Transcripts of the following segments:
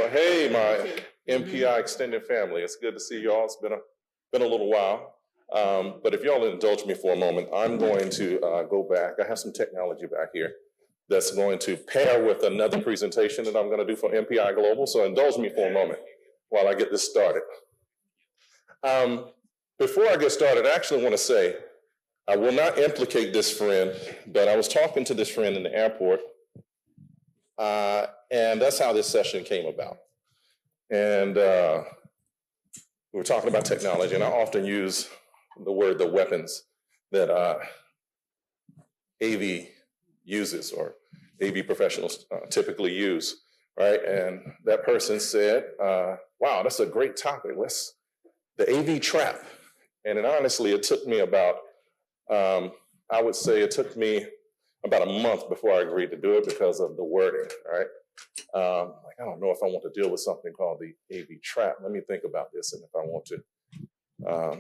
Well, hey, my MPI extended family. It's good to see y'all. It's been a little while. But if y'all indulge me for a moment, I'm going to go back. I have some technology back here that's going to pair with another presentation that I'm going to do for MPI Global. So indulge me for a moment while I get this started. Before I get started, I actually want to say, I will not implicate this friend, but I was talking to this friend in the airport, and that's how this session came about. And we were talking about technology, and I often use the weapons that AV uses, or AV professionals typically use, right? And that person said, wow, that's a great topic. The AV trap. And honestly, it took me about, I would say it took me about a month before I agreed to do it because of the wording, right? I don't know if I want to deal with something called the AV trap. Let me think about this and if I want to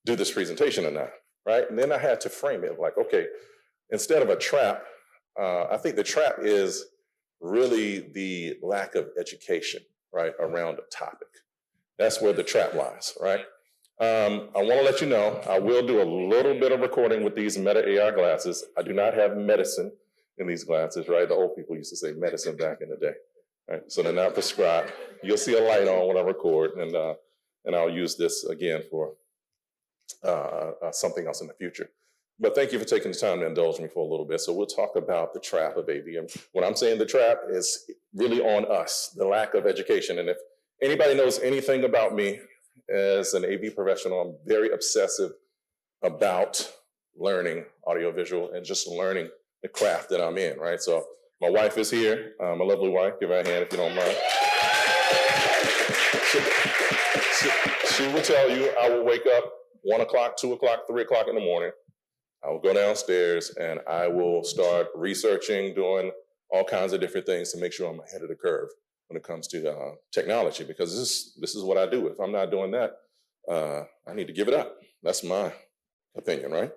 do this presentation or not, right? And then I had to frame it like, okay, instead of a trap, I think the trap is really the lack of education, right, around a topic. That's where the trap lies, right? I want to let you know, I will do a little bit of recording with these Meta AI glasses. I do not have medicine in these glasses, right? The old people used to say medicine back in the day, right? So they're not prescribed. You'll see a light on when I record, and I'll use this again for something else in the future. But thank you for taking the time to indulge me for a little bit. So we'll talk about the trap of AV. And when I'm saying the trap is really on us, the lack of education. And if anybody knows anything about me as an AV professional, I'm very obsessive about learning audiovisual and just learning the craft that I'm in, right? So my wife is here, my lovely wife. Give her a hand if you don't mind. She will tell you I will wake up 1 o'clock, 2 o'clock, 3 o'clock in the morning. I will go downstairs and I will start researching, doing all kinds of different things to make sure I'm ahead of the curve when it comes to technology, because this is what I do. If I'm not doing that, I need to give it up. That's my opinion, right?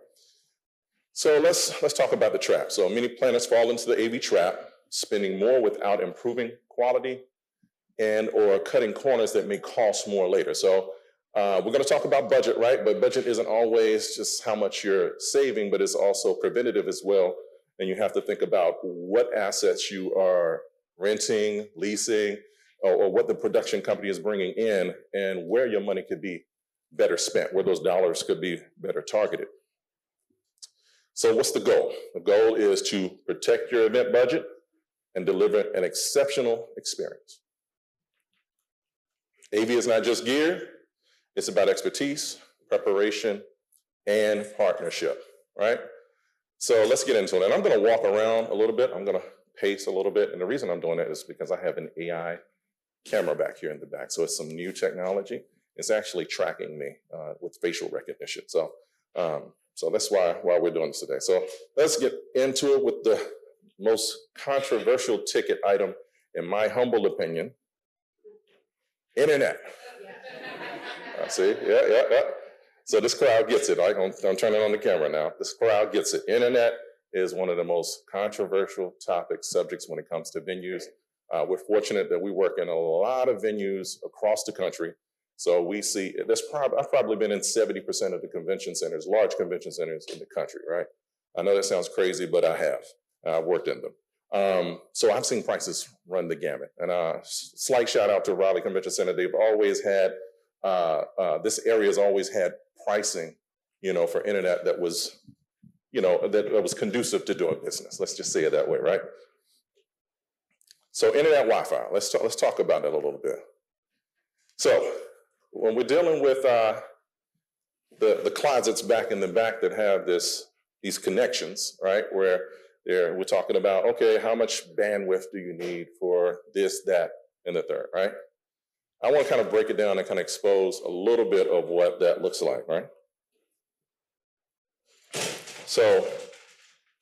So let's talk about the trap. So many planners fall into the AV trap, spending more without improving quality and or cutting corners that may cost more later. So we're going to talk about budget, right? But budget isn't always just how much you're saving, but it's also preventative as well. And you have to think about what assets you are renting, leasing, or what the production company is bringing in, and where your money could be better spent, where those dollars could be better targeted. So what's the goal? The goal is to protect your event budget and deliver an exceptional experience. AV is not just gear. It's about expertise, preparation, and partnership, right? So let's get into it. And I'm going to walk around a little bit. I'm going to pace a little bit. And the reason I'm doing that is because I have an AI camera back here in the back. So it's some new technology. It's actually tracking me with facial recognition. So that's why we're doing this today. So let's get into it with the most controversial ticket item, in my humble opinion, internet. See, yeah. So this crowd gets it. Right? I'm turning on the camera now. This crowd gets it. Internet is one of the most controversial subjects when it comes to venues. We're fortunate that we work in a lot of venues across the country. So we see, I've probably been in 70% of the convention centers, large convention centers in the country, right? I know that sounds crazy, but I have. I've worked in them. So I've seen prices run the gamut. And slight shout out to Raleigh Convention Center. They've always had, this area has always had pricing, for internet that was, that was conducive to doing business. Let's just say it that way, right? So internet Wi-Fi, let's talk about that a little bit. So when we're dealing with the closets back in the back that have these connections, right, where we're talking about, okay, how much bandwidth do you need for this, that, and the third, right? I want to kind of break it down and kind of expose a little bit of what that looks like, right? So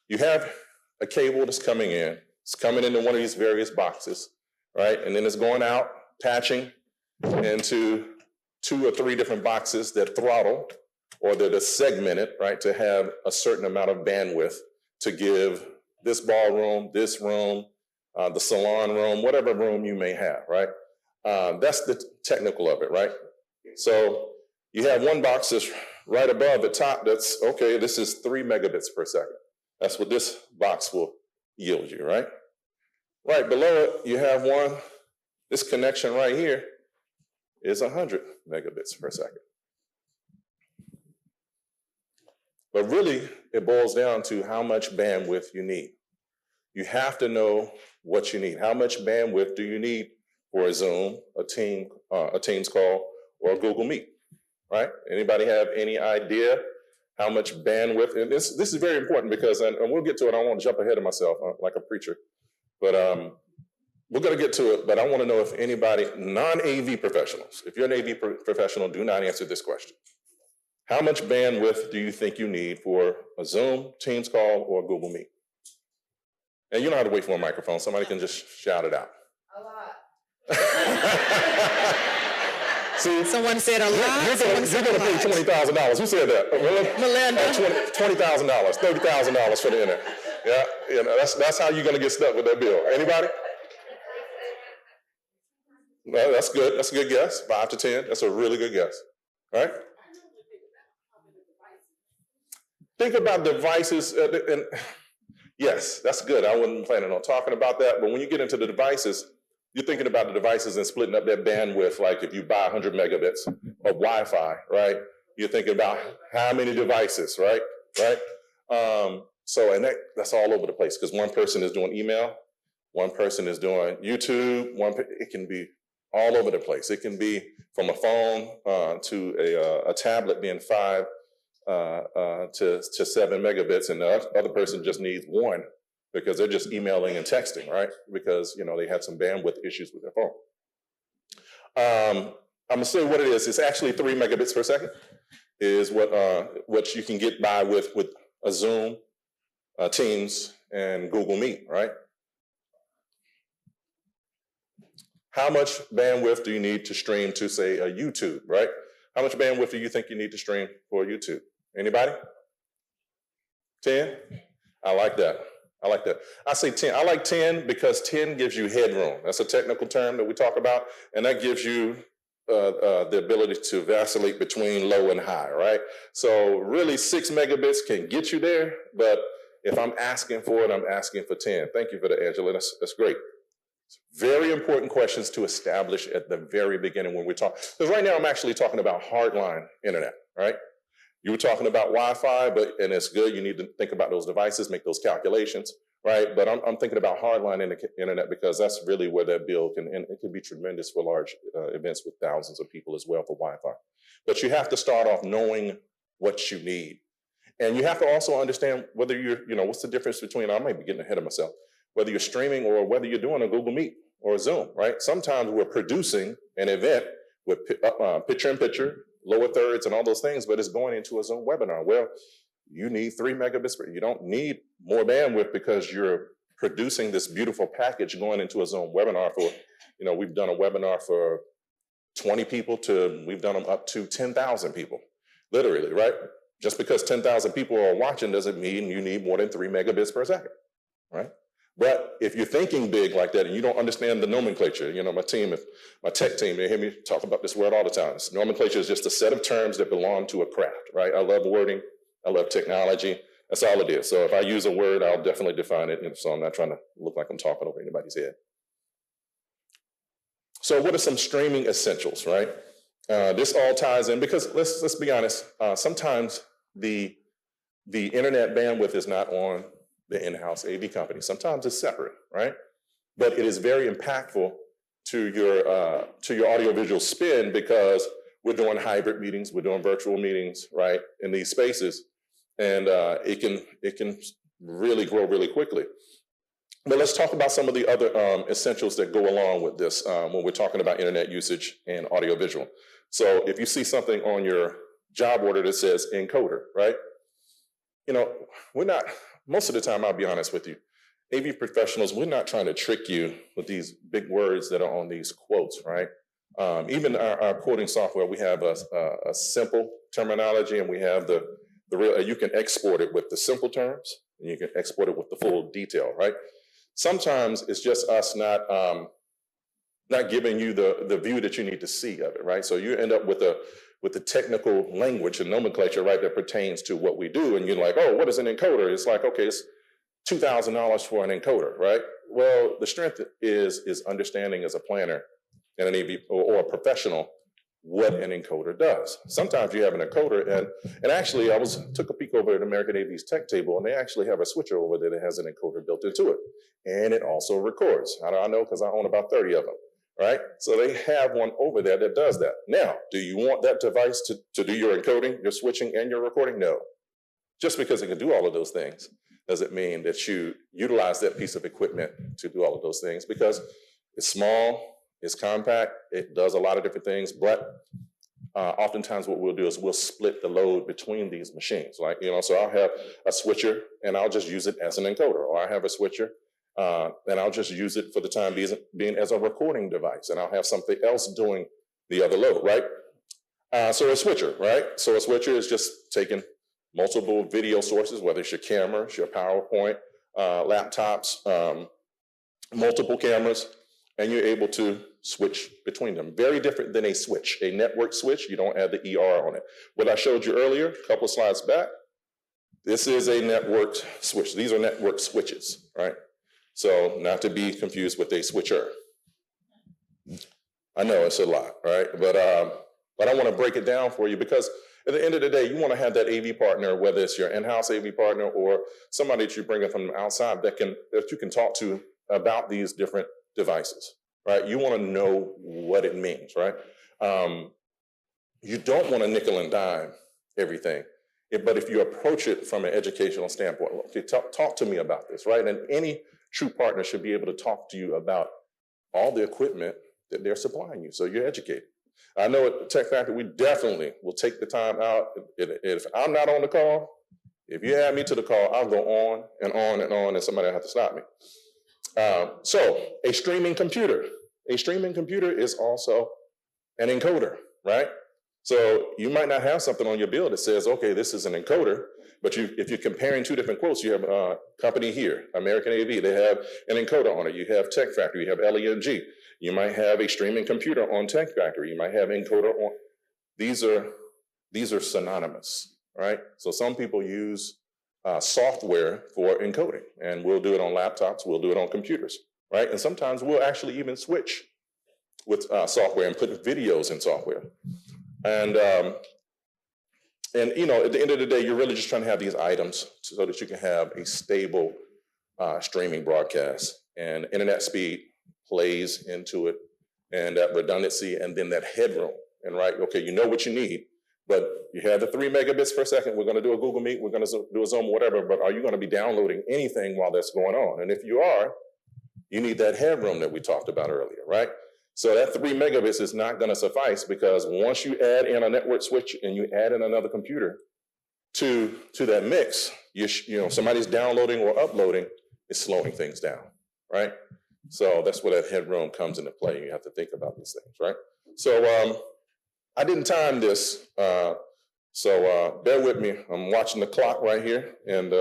you have a cable that's coming in. It's coming into one of these various boxes, right? And then it's going out, patching into 2 or 3 different boxes that throttle, or that are segmented, right, to have a certain amount of bandwidth to give this ballroom, this room, the salon room, whatever room you may have, right? That's the technical of it, right? So you have one box that's right above the top that's, okay, this is 3 megabits per second. That's what this box will yield you, right? Right below it, you have one, this connection right here is 100 megabits per second. But really, it boils down to how much bandwidth you need. You have to know what you need. How much bandwidth do you need for a Zoom, a Teams call, or a Google Meet, right? Anybody have any idea how much bandwidth? And this is very important because, and we'll get to it, I don't want to jump ahead of myself like a preacher, but we're going to get to it, but I want to know if anybody, non-AV professionals, if you're an AV professional, do not answer this question. How much bandwidth do you think you need for a Zoom, Teams call, or Google Meet? And you don't have to wait for a microphone. Somebody can just shout it out. A lot. See, someone said a lot. You're going to pay $20,000. Who said that? Melinda. $20,000, $30,000 for the internet. Yeah, you know, that's how you're going to get stuck with that bill. Anybody? No, that's good. That's a good guess. 5 to 10. That's a really good guess. Right? Think about devices, and yes, that's good. I wasn't planning on talking about that, but when you get into the devices, you're thinking about the devices and splitting up that bandwidth, like if you buy 100 megabits of Wi-Fi, right? You're thinking about how many devices, right? So, and that's all over the place, because one person is doing email, one person is doing YouTube, it can be all over the place. It can be from a phone to a tablet being 5 to 7 megabits, and the other person just needs 1 because they're just emailing and texting, right? Because, you know, they had some bandwidth issues with their phone. I'm gonna say what it is. It's actually 3 megabits per second is what you can get by with a Zoom, Teams, and Google Meet, right? How much bandwidth do you need to stream to, say, a YouTube, right? How much bandwidth do you think you need to stream for YouTube? Anybody? 10? I like that. I say 10. I like 10 because 10 gives you headroom. That's a technical term that we talk about, and that gives you the ability to vacillate between low and high, right? So really 6 megabits can get you there, but if I'm asking for it, I'm asking for 10. Thank you for that, Angela. That's great. Very important questions to establish at the very beginning when we talk. Because right now I'm actually talking about hardline internet, right? You were talking about Wi-Fi, and it's good. You need to think about those devices, make those calculations, right? But I'm thinking about hardline internet because that's really where that bill can, and it can be tremendous for large events with thousands of people as well for Wi-Fi. But you have to start off knowing what you need. And you have to also understand whether what's the difference between, I might be getting ahead of myself, whether you're streaming or whether you're doing a Google Meet or a Zoom, right? Sometimes we're producing an event with picture-in-picture, lower thirds and all those things, but it's going into a Zoom webinar. Well, you need 3 megabits, you don't need more bandwidth because you're producing this beautiful package going into a Zoom webinar for, we've done a webinar for 20 people we've done them up to 10,000 people, literally, right? Just because 10,000 people are watching doesn't mean you need more than 3 megabits per second, right? But if you're thinking big like that and you don't understand the nomenclature, my tech team, they hear me talk about this word all the time. Nomenclature is just a set of terms that belong to a craft, right? I love wording, I love technology. That's all it is. So if I use a word, I'll definitely define it. So I'm not trying to look like I'm talking over anybody's head. So what are some streaming essentials, right? This all ties in because let's be honest. Sometimes the internet bandwidth is not on the in-house AV company. Sometimes it's separate, right? But it is very impactful to your audiovisual spin because we're doing hybrid meetings, we're doing virtual meetings, right, in these spaces, and it can really grow really quickly. But let's talk about some of the other essentials that go along with this when we're talking about internet usage and audiovisual. So if you see something on your job order that says encoder, right? We're not, most of the time, I'll be honest with you, AV professionals, we're not trying to trick you with these big words that are on these quotes, right? Even our quoting software, we have a simple terminology and we have the real, you can export it with the simple terms and you can export it with the full detail, right? Sometimes it's just us not not giving you the view that you need to see of it, right? So you end up with the technical language and nomenclature, right, that pertains to what we do. And you're like, oh, what is an encoder? It's like, okay, it's $2,000 for an encoder, right? Well, the strength is understanding as a planner and an AV or a professional what an encoder does. Sometimes you have an encoder, and actually I took a peek over at American AV's tech table, and they actually have a switcher over there that has an encoder built into it. And it also records. How do I know? Because I own about 30 of them, right? So they have one over there that does that. Now, do you want that device to do your encoding, your switching, and your recording? No. Just because it can do all of those things doesn't mean that you utilize that piece of equipment to do all of those things, because it's small, it's compact, it does a lot of different things, but oftentimes what we'll do is we'll split the load between these machines. Like, so I'll have a switcher and I'll just use it as an encoder, or I have a switcher and I'll just use it for the time being as a recording device, and I'll have something else doing the other load, right? So a switcher, right? So a switcher is just taking multiple video sources, whether it's your camera, it's your PowerPoint, laptops, multiple cameras, and you're able to switch between them. Very different than a switch. A network switch, you don't add the ER on it. What I showed you earlier, a couple of slides back, this is a network switch. These are network switches, right? So not to be confused with a switcher. I know it's a lot, right? But I want to break it down for you, because at the end of the day, you want to have that AV partner, whether it's your in-house AV partner or somebody that you bring in from the outside that you can talk to about these different devices, right? You want to know what it means, right? You don't want to nickel and dime everything, but if you approach it from an educational standpoint, okay, talk to me about this, right? And any true partner should be able to talk to you about all the equipment that they're supplying you, so you're educated. I know at Tech Factory, we definitely will take the time out. If I'm not on the call, if you add me to the call, I'll go on and on and on, and somebody will have to stop me. So a streaming computer. A streaming computer is also an encoder, right? So you might not have something on your bill that says, okay, this is an encoder, but if you're comparing two different quotes, you have a company here, American AV, they have an encoder on it. You have Tech Factory, you have LENG. You might have a streaming computer on Tech Factory. You might have encoder on. These are synonymous, right? So some people use software for encoding, and we'll do it on laptops, we'll do it on computers, right? And sometimes we'll actually even switch with software and put videos in software. And at the end of the day, you're really just trying to have these items so that you can have a stable streaming broadcast, and internet speed plays into it, and that redundancy, and then that headroom. And right, okay, you know what you need, but you have the 3 megabits per second. We're going to do a Google Meet, we're going to do a Zoom, whatever, but are you going to be downloading anything while that's going on? And if you are, you need that headroom that we talked about earlier, right? So that 3 megabits is not going to suffice, because once you add in a network switch and you add in another computer to that mix, somebody's downloading or uploading, is slowing things down, right? So that's where that headroom comes into play. You have to think about these things, right? So I didn't time this, so bear with me. I'm watching the clock right here and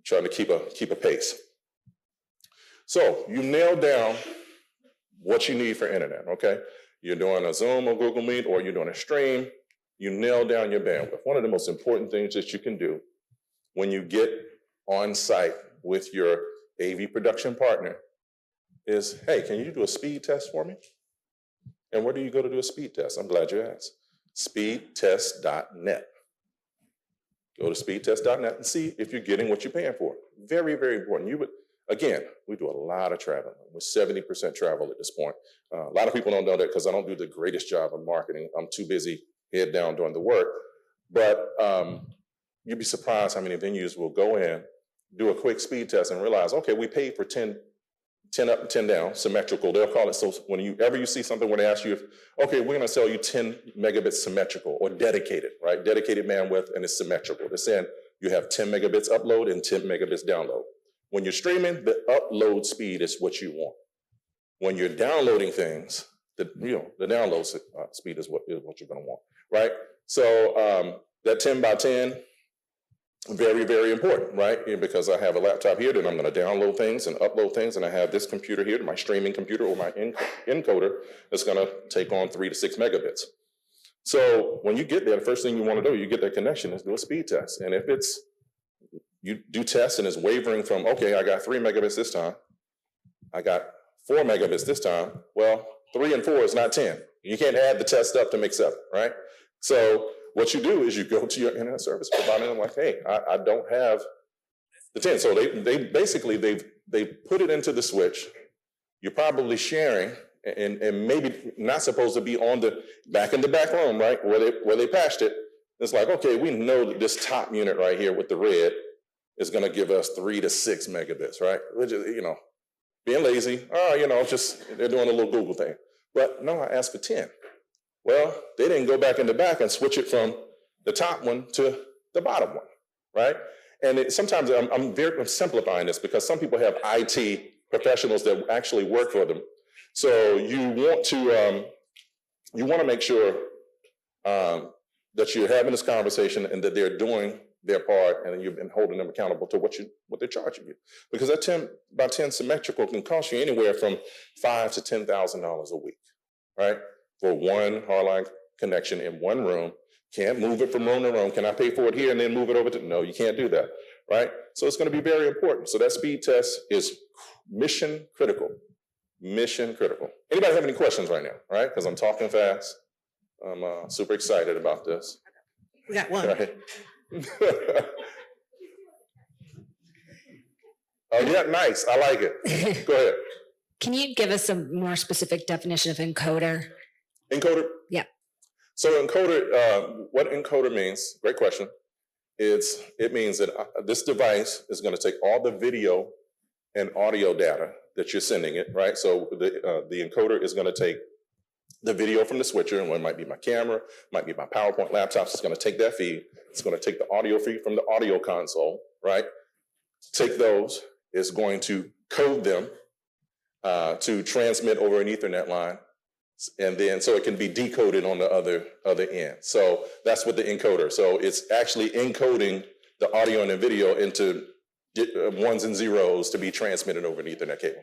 trying to keep a pace. So you nailed down what you need for internet, okay? You're doing a Zoom or Google Meet, or you're doing a stream, you nail down your bandwidth. One of the most important things that you can do when you get on site with your AV production partner is, hey, can you do a speed test for me? And where do you go to do a speed test? I'm glad you asked. Speedtest.net. Go to speedtest.net and see if you're getting what you're paying for. Very, very important. Again, we do a lot of traveling. We're 70% travel at this point. A lot of people don't know that because I don't do the greatest job of marketing. I'm too busy head down doing the work. But you'd be surprised how many venues will go in, do a quick speed test, and realize, okay, we paid for 10 up and 10 down, symmetrical. They'll call it, so whenever you see something where they ask you, okay, we're going to sell you 10 megabits symmetrical or dedicated, right? Dedicated bandwidth, and it's symmetrical. They're saying you have 10 megabits upload and 10 megabits download. When you're streaming, the upload speed is what you want. When you're downloading things, the download speed is what you're going to want, right? So that 10 by 10 Very, very important, right? Because I have a laptop here that I'm going to download things and upload things, and I have this computer here, my streaming computer or my encoder that's going to take on 3 to 6 megabits. So when you get there, the first thing you want to do, you get that connection, is do a speed test. And if you do tests and it's wavering from, okay, I got 3 megabits this time, I got 4 megabits this time, well, 3 and 4 is not 10. You can't add the test up to make 7, right? So what you do is you go to your internet service provider and like, hey, I don't have the 10. So they basically, they've put it into the switch. You're probably sharing and maybe not supposed to be on back in the back room, right? Where they patched it. It's like, okay, we know that this top unit right here with the red is going to give us 3 to 6 megabits, right? Which is, being lazy, just they're doing a little Google thing. But no, I asked for 10. Well, they didn't go back in the back and switch it from the top one to the bottom one, right? And sometimes I'm simplifying this because some people have IT professionals that actually work for them. So you want to make sure that you're having this conversation and that they're doing their part, and you've been holding them accountable to what they're charging you. Because that 10 by 10 symmetrical can cost you anywhere from $5,000 to $10,000 a week, right? For one hardline connection in one room. Can't move it from room to room. Can I pay for it here and then move it over to? No, you can't do that, right? So it's going to be very important. So that speed test is mission critical. Mission critical. Anybody have any questions right now, right? Because I'm talking fast. I'm super excited about this. We got one. Right? Oh, yeah, nice. I like it. Go ahead. Can you give us a more specific definition of encoder? Encoder? Yeah. So encoder, what encoder means, great question, it means that this device is going to take all the video and audio data that you're sending it, right? So the encoder is going to take the video from the switcher, and it might be my camera, might be my PowerPoint laptops. It's going to take that feed. It's going to take the audio feed from the audio console, right? Take those. It's going to code them to transmit over an Ethernet line, and then so it can be decoded on the other end. So that's what the encoder. So it's actually encoding the audio and the video into ones and zeros to be transmitted over an Ethernet cable.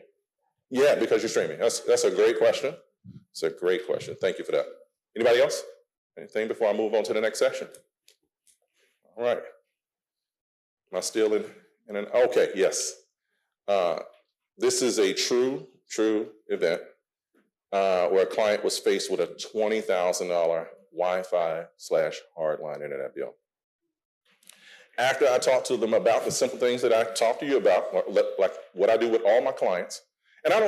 Yeah, because you're streaming. That's a great question. It's a great question. Thank you for that. Anybody else? Anything before I move on to the next section? All right. Am I still in an, okay, yes. This is a true event where a client was faced with a $20,000 Wi-Fi / hardline internet bill. After I talked to them about the simple things that I talked to you about, like what I do with all my clients, and I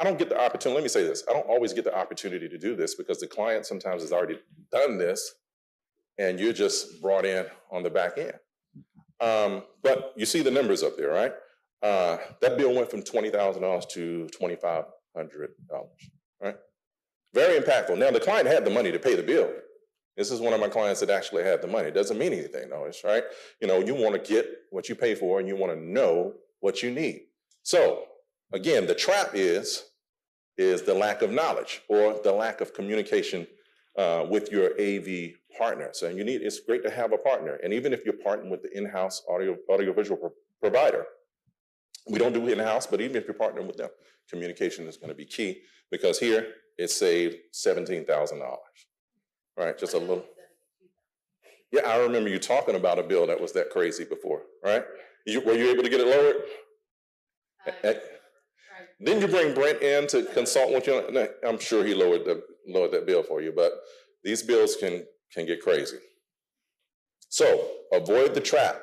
don't get the opportunity, let me say this, I don't always get the opportunity to do this because the client sometimes has already done this and you're just brought in on the back end. But you see the numbers up there, right? That bill went from $20,000 to $2,500, right? Very impactful. Now the client had the money to pay the bill. This is one of my clients that actually had the money. It doesn't mean anything, though, right? You want to get what you pay for and you want to know what you need. So again, the trap is the lack of knowledge or the lack of communication with your AV partner. So it's great to have a partner. And even if you're partnering with the in-house audiovisual provider, we don't do it in-house, but even if you're partnering with them, communication is going to be key because here it saved $17,000, right? Just a little. Yeah, I remember you talking about a bill that was that crazy before, right? Were you able to get it lowered? Didn't you bring Brent in to consult with you? I'm sure he lowered that bill for you, but these bills can get crazy. So avoid the trap.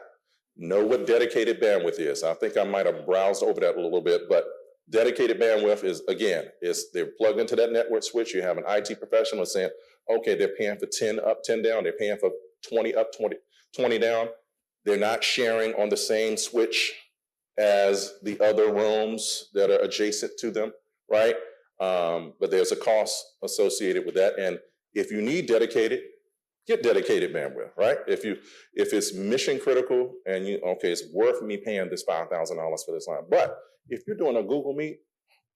Know what dedicated bandwidth is. I think I might have browsed over that a little bit, but dedicated bandwidth is, again, they're plugged into that network switch. You have an IT professional saying, okay, they're paying for 10 up, 10 down. They're paying for 20 up, 20 down. They're not sharing on the same switch as the other rooms that are adjacent to them, right? But there's a cost associated with that. And if you need dedicated, get dedicated bandwidth, right? If it's mission critical and it's worth me paying this $5,000 for this line. But if you're doing a Google Meet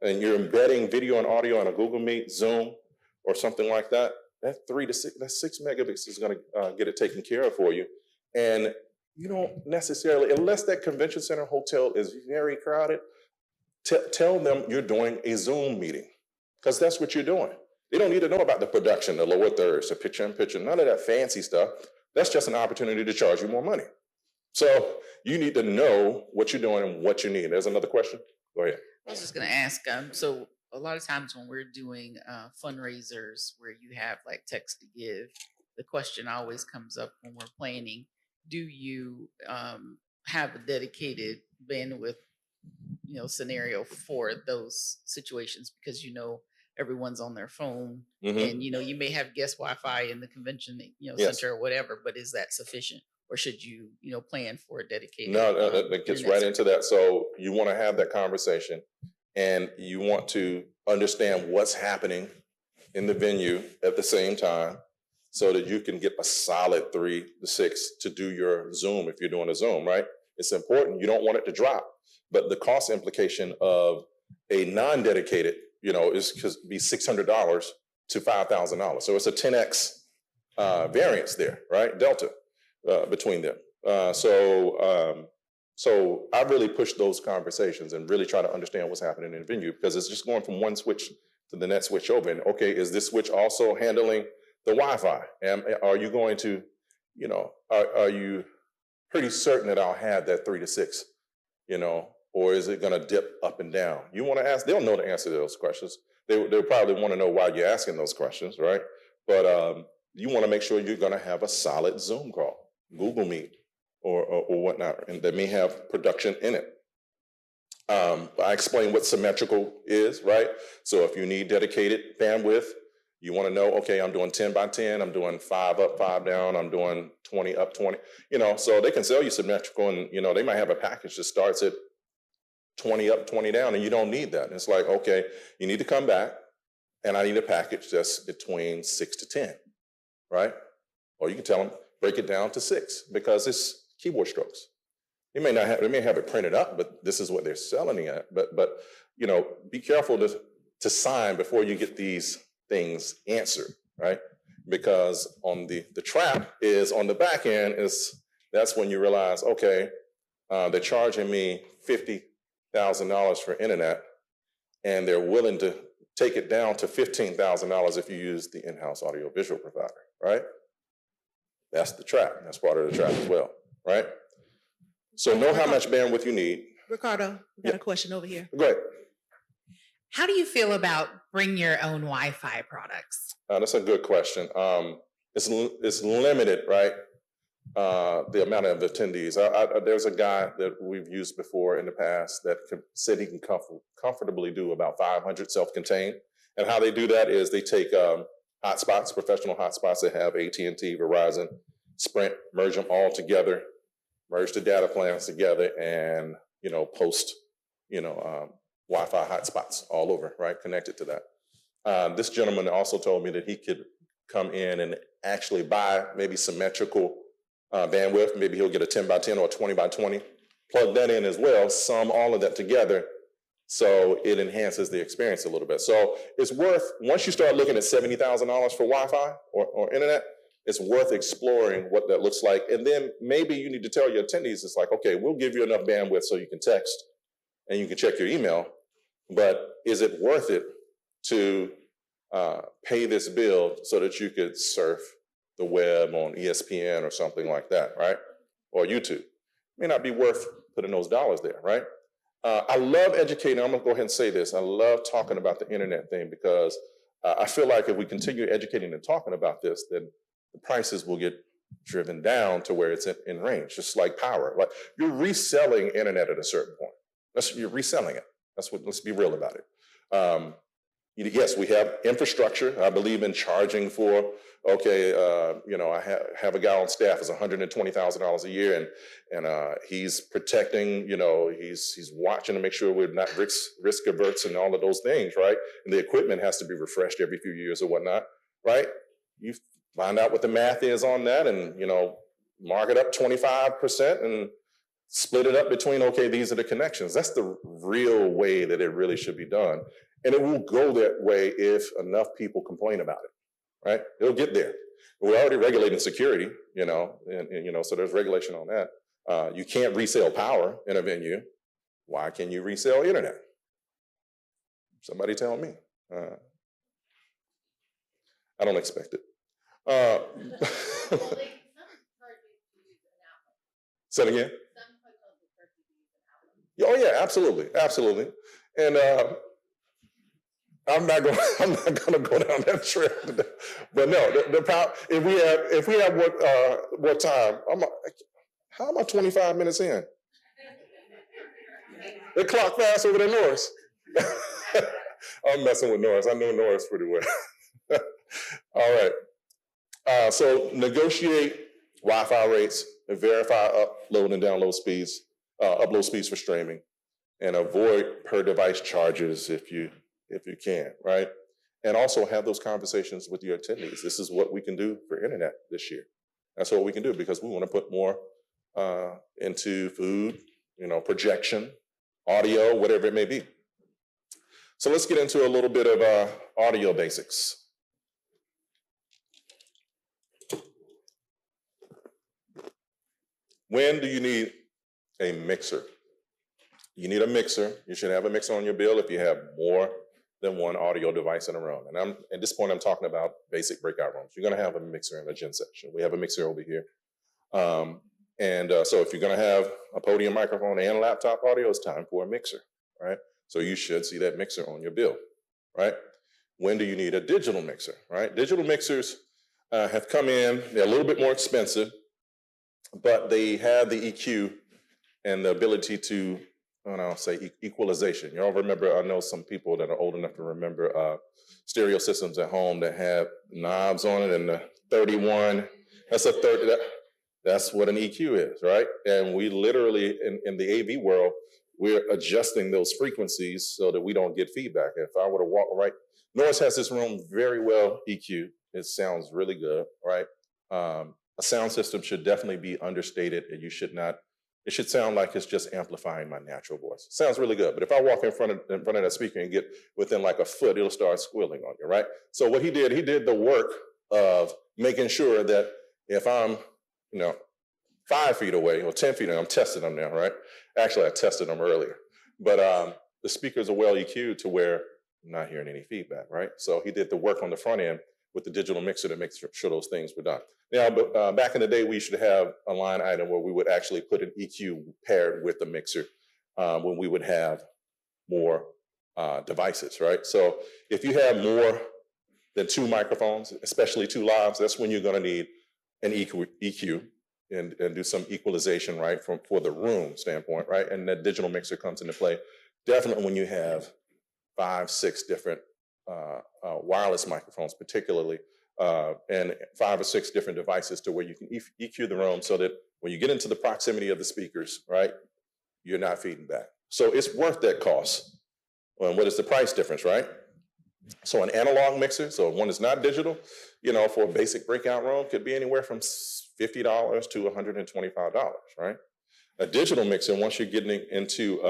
and you're embedding video and audio on a Google Meet, Zoom, or something like that, that 6 megabits is going to get it taken care of for you. And you don't necessarily, unless that convention center hotel is very crowded, tell them you're doing a Zoom meeting, because that's what you're doing. They don't need to know about the production, the lower thirds, the picture-in-picture, none of that fancy stuff. That's just an opportunity to charge you more money. So you need to know what you're doing and what you need. There's another question. Go ahead. I was just going to ask, so a lot of times when we're doing fundraisers where you have like text to give, the question always comes up when we're planning, do you have a dedicated bandwidth, scenario for those situations? Because, everyone's on their phone and, you may have guest Wi-Fi in the convention, center or whatever, but is that sufficient? Or should you, plan for a dedicated? No, that gets right into that. So you want to have that conversation and you want to understand what's happening in the venue at the same time so that you can get a solid 3 to 6 to do your Zoom if you're doing a Zoom, right? It's important. You don't want it to drop. But the cost implication of a non-dedicated, is could be $600 to $5,000. So it's a 10x variance there, right? Delta between them. So I really push those conversations and really try to understand what's happening in the venue, because it's just going from one switch to the next switch over. And okay, is this switch also handling the Wi-Fi? And are you going to, are you pretty certain that I'll have that 3 to 6, or is it going to dip up and down? You want to ask, they'll know the answer to those questions. They'll probably want to know why you're asking those questions, right? But you want to make sure you're going to have a solid Zoom call, Google Meet, or whatnot, and that may have production in it. I explained what symmetrical is, right? So if you need dedicated bandwidth, you want to know, okay, I'm doing 10 by 10, I'm doing 5 up, 5 down, I'm doing 20 up, 20, so they can sell you symmetrical, and, they might have a package that starts at 20 up, 20 down, and you don't need that. And it's like, okay, you need to come back, and I need a package that's between 6 to 10, right? Or you can tell them, break it down to 6, because it's keyboard strokes. They may have it printed up, but this is what they're selling it at. But be careful to sign before you get these things answered, right? Because on the trap is on the back end that's when you realize, okay, they're charging me $50,000 for internet, and they're willing to take it down to $15,000 if you use the in-house audiovisual provider, right? That's the trap. That's part of the trap as well, right? So know how much bandwidth you need. Ricardo, we got a question over here. Go ahead. How do you feel about bring your own Wi-Fi products? That's a good question. It's limited, right? The amount of attendees. There's a guy that we've used before in the past that said he can comfortably do about 500 self-contained. And how they do that is they take hotspots, professional hotspots that have AT&T, Verizon, Sprint, merge them all together, merge the data plans together, and post Wi-Fi hotspots all over, right? Connected to that. This gentleman also told me that he could come in and actually buy maybe symmetrical bandwidth. Maybe he'll get a 10 by 10 or a 20 by 20, plug that in as well, sum all of that together, so it enhances the experience a little bit. So it's worth, once you start looking at $70,000 for Wi-Fi or internet, it's worth exploring what that looks like. And then maybe you need to tell your attendees, it's like, okay, we'll give you enough bandwidth so you can text and you can check your email, but is it worth it to pay this bill so that you could surf the web on ESPN or something like that, right? Or YouTube? May not be worth putting those dollars there, right? I love educating. I'm gonna go ahead and say this. I love talking about the internet thing, because I feel like if we continue educating and talking about this, then the prices will get driven down to where it's in range, just like power. Like, you're reselling internet at a certain point. You're reselling it. Let's be real about it. Yes, we have infrastructure. I believe in charging for, okay, I have a guy on staff is $120,000 a year, and he's protecting, he's watching to make sure we're not risk averse and all of those things, right? And the equipment has to be refreshed every few years or whatnot, right? You find out what the math is on that, and mark it up 25% and split it up between, okay, these are the connections. That's the real way that it really should be done. And it will go that way if enough people complain about it, right? It'll get there. We're already regulating security, and so there's regulation on that. You can't resell power in a venue. Why can you resell internet? Somebody tell me. I don't expect it. Say it again. Oh yeah, absolutely, absolutely. And I'm not going to go down that trail today. But no, the power. If we have what time? How am I 25 minutes in? They clock fast over there, Norris. I'm messing with Norris. I know Norris pretty well. All right. So negotiate Wi-Fi rates and verify upload and download speeds, upload speeds for streaming, and avoid per device charges if you can, right? And also have those conversations with your attendees. This is what we can do for internet this year. That's what we can do because we want to put more into food, projection, audio, whatever it may be. So let's get into a little bit of audio basics. When do you need a mixer? You need a mixer. You should have a mixer on your bill if you have more than one audio device in a room. And at this point, I'm talking about basic breakout rooms. You're going to have a mixer in a gen section. We have a mixer over here. So if you're going to have a podium microphone and laptop audio, it's time for a mixer, right? So you should see that mixer on your bill, right? When do you need a digital mixer, right? Digital mixers have come in. They're a little bit more expensive, but they have the EQ and the ability to, equalization. Y'all remember, I know some people that are old enough to remember stereo systems at home that have knobs on it, and the 31, that's a 30, that's what an EQ is, right? And we literally, in the AV world, we're adjusting those frequencies so that we don't get feedback. If I were to walk right, Norris has this room very well EQ. It sounds really good, right? A sound system should definitely be understated, and it should sound like it's just amplifying my natural voice. Sounds really good, but if I walk in front of that speaker and get within like a foot, it'll start squealing on you, right? So what he did the work of making sure that if I'm, 5 feet away or 10 feet away, I'm testing them now, right? Actually, I tested them earlier, but the speakers are well EQ'd to where I'm not hearing any feedback, right? So he did the work on the front end with the digital mixer to make sure those things were done. Now, but back in the day, we should have a line item where we would actually put an EQ paired with the mixer when we would have more devices, right? So if you have more than 2 microphones, especially 2 lavs, that's when you're going to need an EQ and do some equalization, right, for the room standpoint, right? And that digital mixer comes into play definitely when you have 5, 6 different wireless microphones, particularly, and 5 or 6 different devices to where you can EQ the room so that when you get into the proximity of the speakers, right, you're not feeding back. So it's worth that cost. And what is the price difference, right? So an analog mixer, so one is not digital, for a basic breakout room could be anywhere from $50 to $125, right? A digital mixer, once you're getting into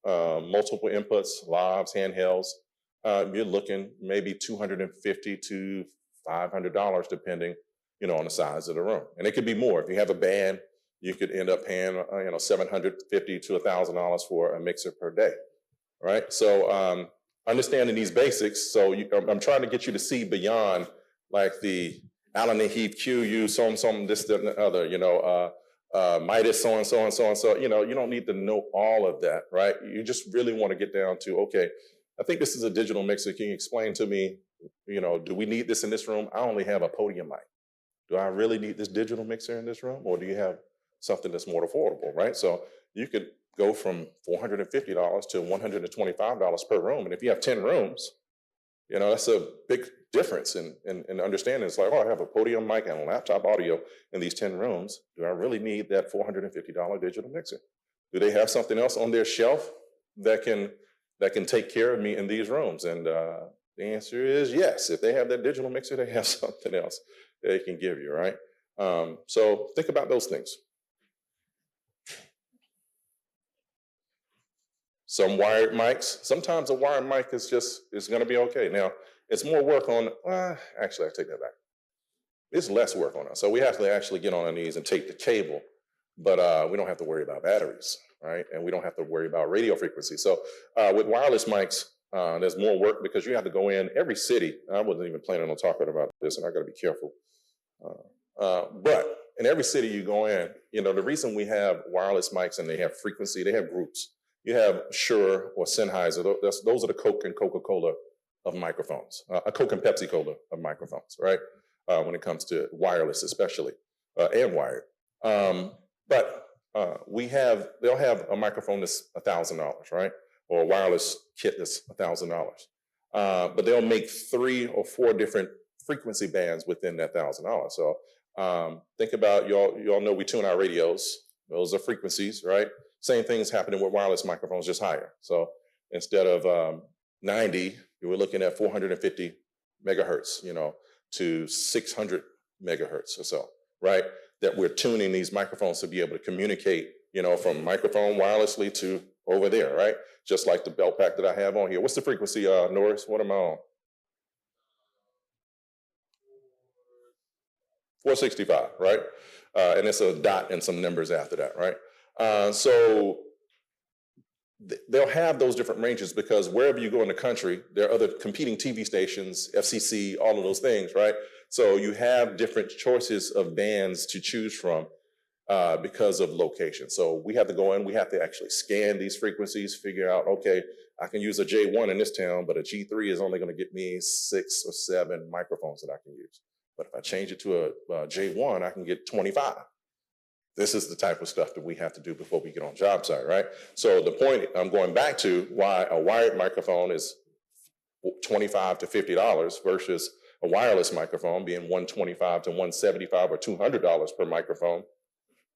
multiple inputs, lavs, handhelds, you're looking maybe $250 to $500, depending, on the size of the room. And it could be more. If you have a band, you could end up paying, $750 to $1,000 for a mixer per day, right? So understanding these basics, so I'm trying to get you to see beyond like the Allen and Heath QU, some, this, that, and the other, Midas, so and so and so and so. You don't need to know all of that, right? You just really want to get down to, okay, I think this is a digital mixer. Can you explain to me, do we need this in this room? I only have a podium mic. Do I really need this digital mixer in this room? Or do you have something that's more affordable, right? So you could go from $450 to $125 per room. And if you have 10 rooms, that's a big difference in understanding. It's like, I have a podium mic and a laptop audio in these 10 rooms. Do I really need that $450 digital mixer? Do they have something else on their shelf that can take care of me in these rooms? And the answer is yes. If they have that digital mixer, they have something else they can give you, right? So think about those things. Some wired mics. Sometimes a wired mic is going to be okay. Now, it's more work on, actually, I take that back. It's less work on us. So we have to actually get on our knees and take the cable but we don't have to worry about batteries, right? And we don't have to worry about radio frequency. So with wireless mics, there's more work because you have to go in every city. I wasn't even planning on talking about this, and I got to be careful. But in every city you go in, the reason we have wireless mics and they have frequency, they have groups. You have Shure or Sennheiser. Those are the Coke and Coca-Cola of microphones, a Coke and Pepsi-Cola of microphones, right? When it comes to wireless, especially, and wired. But they'll have a microphone that's $1,000, right? Or a wireless kit that's $1,000. But they'll make 3 or 4 different frequency bands within that $1,000. So think about, y'all know we tune our radios. Those are frequencies, right? Same thing is happening with wireless microphones, just higher. So instead of 90, you were looking at 450 megahertz, to 600 megahertz or so, right? That we're tuning these microphones to be able to communicate, from microphone wirelessly to over there, right? Just like the belt pack that I have on here. What's the frequency, Norris? What am I on? 465, right? And it's a dot and some numbers after that, right? So they'll have those different ranges because wherever you go in the country, there are other competing TV stations, FCC, all of those things, right? So you have different choices of bands to choose from because of location. So we have to go in, we have to actually scan these frequencies, figure out, okay, I can use a J1 in this town, but a G3 is only going to get me 6 or 7 microphones that I can use. But if I change it to a J1, I can get 25. This is the type of stuff that we have to do before we get on job site, right? So the point I'm going back to why a wired microphone is $25 to $50 versus a wireless microphone being $125 to $175 or $200 per microphone.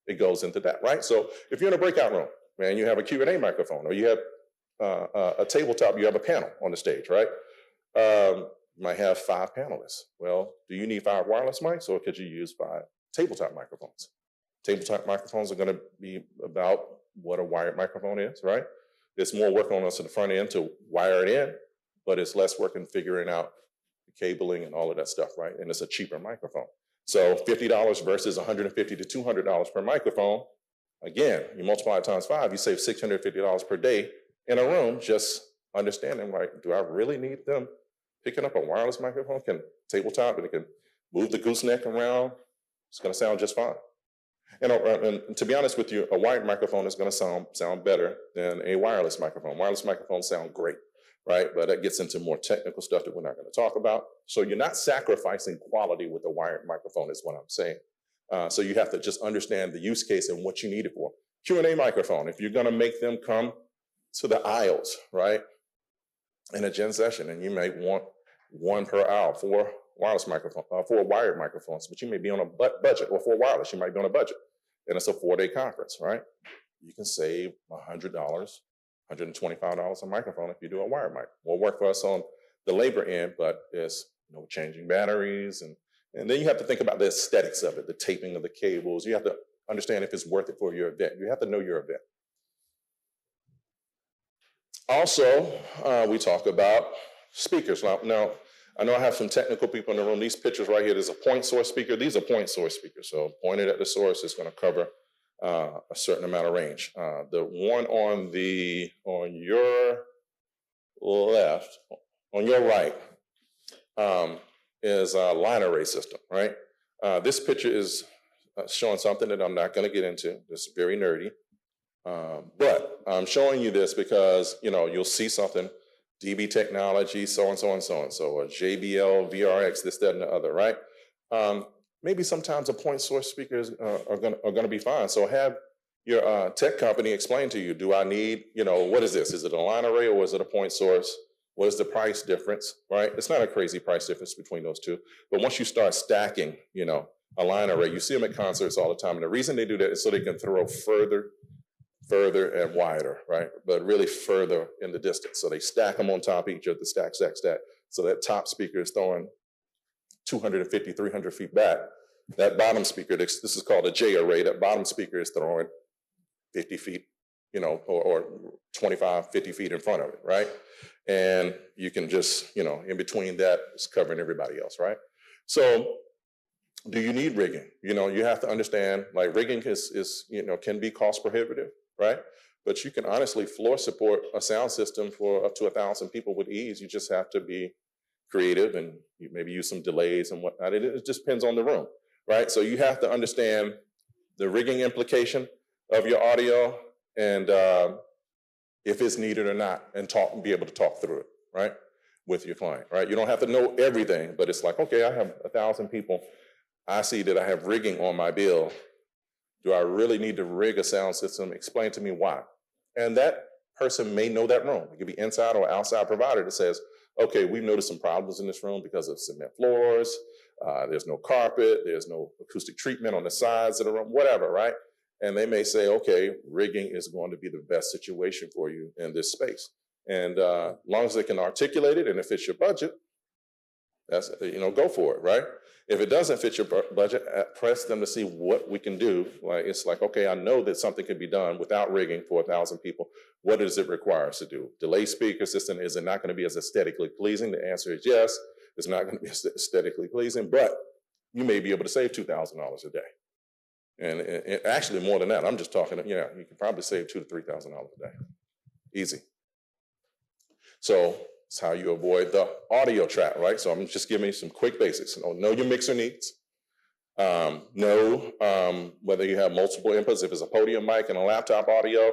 It goes into that, right? So if you're in a breakout room, man, you have a Q&A microphone, or you have a tabletop, you have a panel on the stage, right? You might have 5 panelists. Well, do you need 5 wireless mics, or could you use 5 tabletop microphones? Tabletop microphones are going to be about what a wired microphone is, right? It's more work on us at the front end to wire it in, but it's less work in figuring out the cabling and all of that stuff, right? And it's a cheaper microphone. So $50 versus $150 to $200 per microphone. Again, you multiply it times 5, you save $650 per day in a room, just understanding, right, do I really need them picking up a wireless microphone? Can tabletop, and it can move the gooseneck around. It's going to sound just fine. And to be honest with you, a wired microphone is going to sound better than a wireless microphone. Wireless microphones sound great, right? But that gets into more technical stuff that we're not going to talk about. So you're not sacrificing quality with a wired microphone is what I'm saying. So you have to just understand the use case and what you need it for. Q&A microphone, if you're going to make them come to the aisles, right, in a gen session, and you may want 1 per aisle, 4 wireless microphone, 4 wired microphones, but you may be on a budget, or 4 wireless, you might be on a budget, and it's a 4-day conference, right? You can save $100, $125 a microphone if you do a wired mic. Will work for us on the labor end, but it's changing batteries, and then you have to think about the aesthetics of it, the taping of the cables. You have to understand if it's worth it for your event. You have to know your event. Also, we talk about speakers. Now, I know I have some technical people in the room. These pictures right here, there's a point source speaker. These are point source speakers. So pointed at the source is going to cover a certain amount of range. The one on your left, on your right, is a line array system, right? This picture is showing something that I'm not going to get into. This is very nerdy. But I'm showing you this because, you'll see something, DB technology, so on, so on, so on. So a JBL, VRX, this, that, and the other, right? Maybe sometimes a point source speakers are going to be fine. So have your tech company explain to you, do I need, what is this? Is it a line array or is it a point source? What is the price difference, right? It's not a crazy price difference between those two. But once you start stacking, a line array, you see them at concerts all the time. And the reason they do that is so they can throw further and wider, right? But really further in the distance. So they stack them on top of each other, stack. So that top speaker is throwing 250, 300 feet back. That bottom speaker, this is called a J array, that bottom speaker is throwing 50 feet, or 25, 50 feet in front of it, right? And you can just, in between that, it's covering everybody else, right? So Do you need rigging? You have to understand, like, rigging is can be cost prohibitive, right? But you can honestly floor support a sound system for up to 1,000 people with ease. You just have to be creative and you maybe use some delays and whatnot. It just depends on the room, right? So you have to understand the rigging implication of your audio and if it's needed or not, and be able to talk through it, right, with your client, right? You don't have to know everything, but it's like, okay, I have 1,000 people. I see that I have rigging on my bill. Do I really need to rig a sound system? Explain to me why. And that person may know that room. It could be inside or outside provider that says, okay, we've noticed some problems in this room because of cement floors. There's no carpet. There's no acoustic treatment on the sides of the room, whatever, right? And they may say, okay, rigging is going to be the best situation for you in this space. And as long as they can articulate it and it fits your budget, that's, go for it, right? If it doesn't fit your budget, press them to see what we can do. Like, it's like, okay, I know that something can be done without rigging for 1,000 people. What does it require us to do? Delay speaker system, is it not going to be as aesthetically pleasing? The answer is yes. It's not going to be aesthetically pleasing, but you may be able to save $2,000 a day. And actually more than that. I'm just talking, you can probably save $2,000 to $3,000 a day. Easy. So it's how you avoid the audio trap, right? So I'm just giving you some quick basics. Know your mixer needs. Know whether you have multiple inputs. If it's a podium mic and a laptop audio,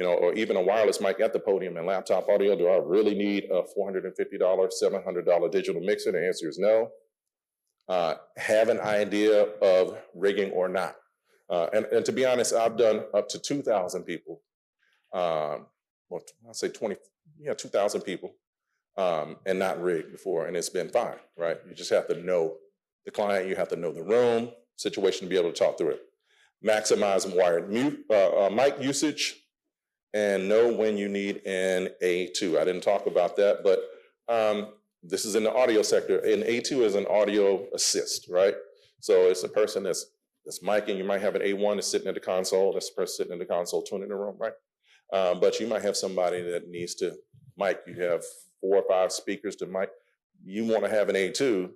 or even a wireless mic at the podium and laptop audio, do I really need a $450, $700 digital mixer? The answer is no. Have an idea of rigging or not. And to be honest, I've done up to 2,000 people. I'll say 2,000 people. And not rigged before, and it's been fine, right? You just have to know the client, you have to know the room situation to be able to talk through it. Maximize wired mic usage, and know when you need an A2. I didn't talk about that, but this is in the audio sector. An A2 is an audio assist, right? So it's a person that's micing. You might have an A1 that's sitting at the console. That's the person sitting in the console tuning the room, right? But you might have somebody that needs to mic. You have 4 or 5 speakers to mic. You want to have an A2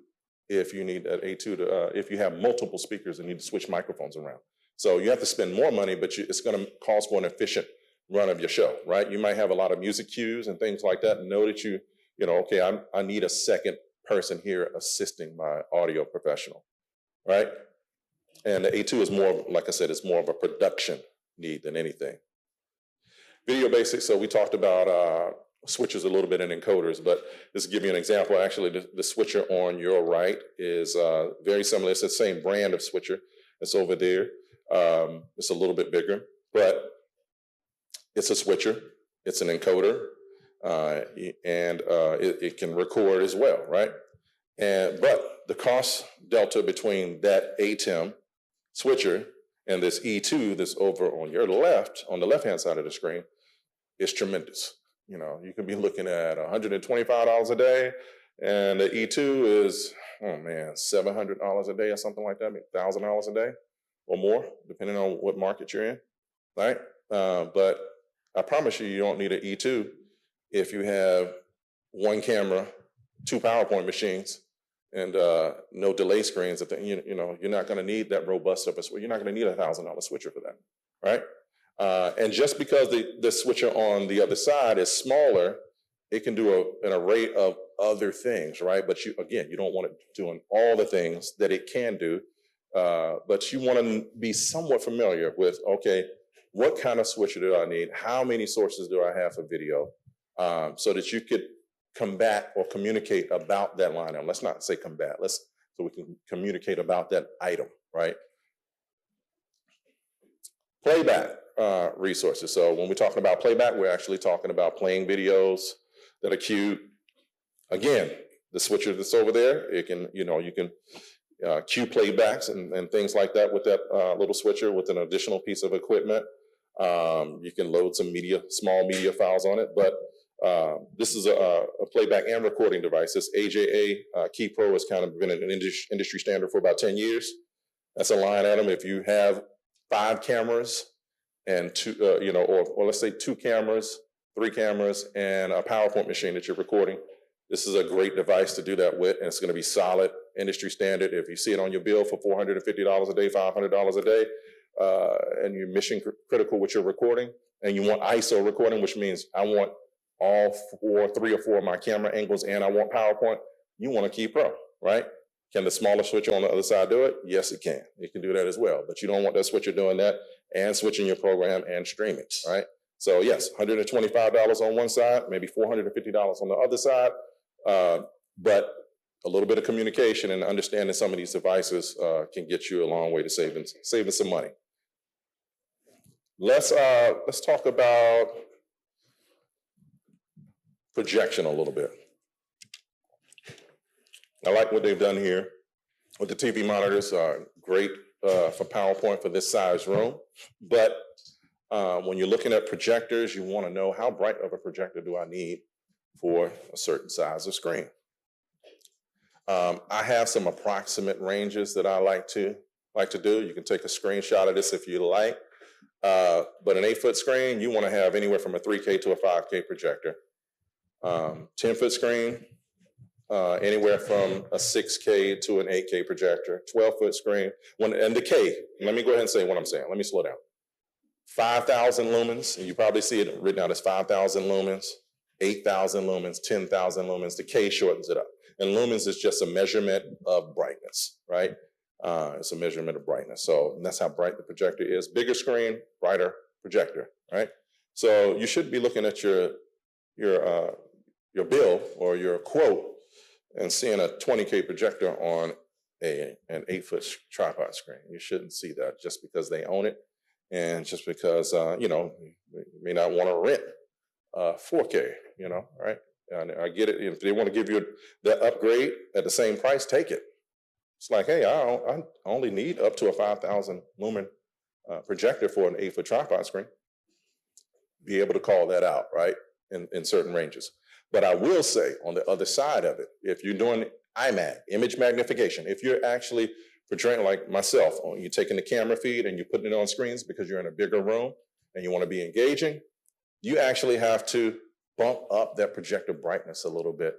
if you need an A2 to, if you have multiple speakers and need to switch microphones around. So you have to spend more money, but it's going to cost for an efficient run of your show, right? You might have a lot of music cues and things like that. Know that okay, I need a second person here assisting my audio professional, right? And the A2 is more, like I said, it's more of a production need than anything. Video basics, so we talked about switchers a little bit and encoders, but just to give you an example, actually the switcher on your right is very similar. It's the same brand of switcher. It's over there. It's a little bit bigger, but it's a switcher. It's an encoder, and it can record as well, right? But the cost delta between that ATEM switcher and this E2 that's over on your left, on the left-hand side of the screen, is tremendous. You can be looking at $125 a day, and the E2 is, $700 a day or something like that, $1,000 a day or more, depending on what market you're in, right? But I promise you, you don't need an E2 if you have 1 camera, 2 PowerPoint machines, and no delay screens. You're not going to need that robust of a switcher. You're not going to need a $1,000 switcher for that, right? And just because the switcher on the other side is smaller, it can do an array of other things, right? But you don't want it doing all the things that it can do, but you want to be somewhat familiar with, okay, what kind of switcher do I need? How many sources do I have for video? So that you could combat or communicate about that line item. Let's not say combat, so we can communicate about that item, right? Playback resources. So when we're talking about playback, we're actually talking about playing videos that are queued. Again, the switcher that's over there, you can queue playbacks and things like that with that little switcher with an additional piece of equipment. You can load some small media files on it, but this is a playback and recording device. This AJA Key Pro has kind of been an industry standard for about 10 years. That's a line item. If you have 5 cameras and 2, or let's say 2 cameras, 3 cameras, and a PowerPoint machine that you're recording, this is a great device to do that with, and it's going to be solid industry standard. If you see it on your bill for $450 a day, $500 a day, and you're mission critical with your recording, and you want ISO recording, which means I want all three or four of my camera angles, and I want PowerPoint, you want a Key Pro, right? Can the smaller switcher on the other side do it? Yes, it can. It can do that as well. But you don't want that switcher doing that and switching your program and streaming, right? So yes, $125 on one side, maybe $450 on the other side. But a little bit of communication and understanding some of these devices can get you a long way to saving some money. Let's talk about projection a little bit. I like what they've done here with the TV monitors. Great for PowerPoint for this size room. But when you're looking at projectors, you want to know how bright of a projector do I need for a certain size of screen. I have some approximate ranges that I like to do. You can take a screenshot of this if you like. But an 8-foot screen, you want to have anywhere from a 3K to a 5K projector. 10-foot screen, anywhere from a 6K to an 8K projector. 12-foot screen, and the K, let me go ahead and say what I'm saying. Let me slow down. 5,000 lumens, and you probably see it written out as 5,000 lumens, 8,000 lumens, 10,000 lumens. The K shortens it up. And lumens is just a measurement of brightness, right? It's a measurement of brightness. So that's how bright the projector is. Bigger screen, brighter projector, right? So you should be looking at your bill or your quote and seeing a 20K projector on an 8-foot tripod screen. You shouldn't see that just because they own it and just because, you may not want to rent 4K, right? And I get it. If they want to give you that upgrade at the same price, take it. It's like, hey, I only need up to a 5,000 lumen projector for an 8-foot tripod screen. Be able to call that out, right, in certain ranges. But I will say on the other side of it, if you're doing IMAG, image magnification, if you're actually portraying like myself, you're taking the camera feed and you're putting it on screens because you're in a bigger room and you want to be engaging, you actually have to bump up that projector brightness a little bit.